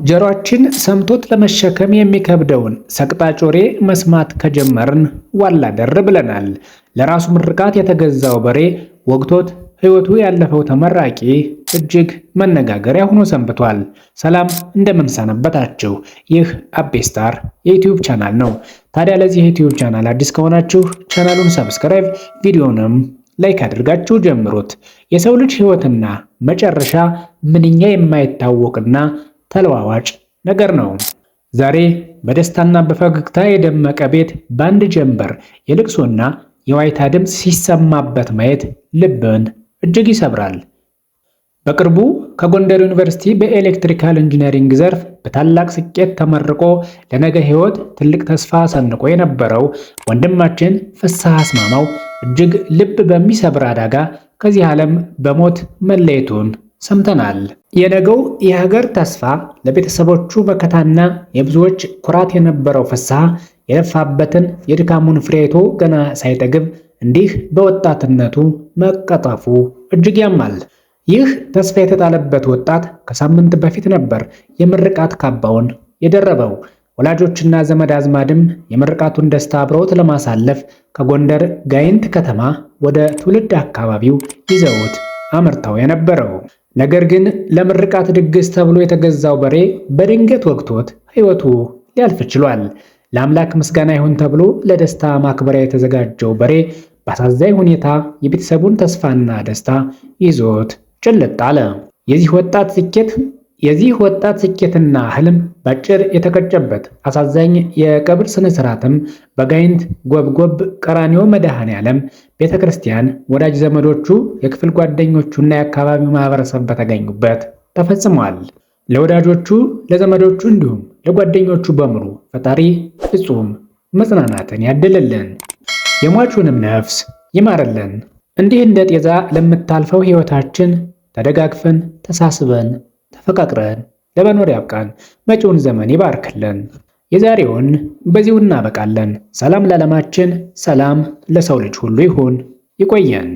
ጆሮአችን ሰምቶት ለመሸከም የሚከብደውን ሰቅጣጭ ወሬ መስማት ከጀመርን ዋላ ደር ብለናል። ለራሱ ምርቃት የተገዛው በሬ ወግቶት ሕይወቱ ያለፈው ተመራቂ እጅግ መነጋገሪያ ሆኖ ሰንብቷል። ሰላም እንደምን ሰነበታችሁ? ይህ አቤስታር የዩቲዩብ ቻናል ነው። ታዲያ ለዚህ የዩቲዩብ ቻናል አዲስ ከሆናችሁ ቻናሉን ሰብስክራይብ፣ ቪዲዮንም ላይክ አድርጋችሁ ጀምሩት። የሰው ልጅ ሕይወትና መጨረሻ ምንኛ የማይታወቅና ተለዋዋጭ ነገር ነው። ዛሬ በደስታና በፈገግታ የደመቀ ቤት በአንድ ጀንበር የልቅሶና የዋይታ ድምፅ ሲሰማበት ማየት ልብን እጅግ ይሰብራል። በቅርቡ ከጎንደር ዩኒቨርሲቲ በኤሌክትሪካል ኢንጂነሪንግ ዘርፍ በታላቅ ስኬት ተመርቆ ለነገ ሕይወት ትልቅ ተስፋ ሰንቆ የነበረው ወንድማችን ፍስሐ አስማማው እጅግ ልብ በሚሰብር አደጋ ከዚህ ዓለም በሞት መለየቱን ሰምተናል። የነገው የሀገር ተስፋ ለቤተሰቦቹ መከታና የብዙዎች ኩራት የነበረው ፍስሐ የለፋበትን የድካሙን ፍሬ አይቶ ገና ሳይጠግብ እንዲህ በወጣትነቱ መቀጠፉ እጅግ ያማል። ይህ ተስፋ የተጣለበት ወጣት ከሳምንት በፊት ነበር የምርቃት ካባውን የደረበው። ወላጆችና ዘመድ አዝማድም የምርቃቱን ደስታ አብረውት ለማሳለፍ ከጎንደር ጋይንት ከተማ ወደ ትውልድ አካባቢው ይዘውት አምርተው የነበረው ነገር ግን ለምርቃት ድግስ ተብሎ የተገዛው በሬ በድንገት ወግቶት ሕይወቱ ሊያልፍ ችሏል። ለአምላክ ምስጋና ይሁን ተብሎ ለደስታ ማክበሪያ የተዘጋጀው በሬ በአሳዛኝ ሁኔታ የቤተሰቡን ተስፋና ደስታ ይዞት ጭልጥ አለ። የዚህ ወጣት ስኬትና ህልም ባጭር የተቀጨበት አሳዛኝ የቀብር ስነ ስርዓትም በጋይንት ጎብጎብ ቀራኒዮ መድኃኔዓለም ቤተ ክርስቲያን ወዳጅ ዘመዶቹ፣ የክፍል ጓደኞቹና የአካባቢው ማህበረሰብ በተገኙበት ተፈጽሟል። ለወዳጆቹ፣ ለዘመዶቹ እንዲሁም ለጓደኞቹ በሙሉ ፈጣሪ ፍጹም መጽናናትን ያድልልን፣ የሟቹንም ነፍስ ይማርልን። እንዲህ እንደ ጤዛ ለምታልፈው ሕይወታችን ተደጋግፈን ተሳስበን ተፈቃቅረን ለመኖር ያብቃን። መጪውን ዘመን ይባርክልን። የዛሬውን በዚሁ እናበቃለን። ሰላም ለዓለማችን፣ ሰላም ለሰው ልጅ ሁሉ ይሁን። ይቆየን።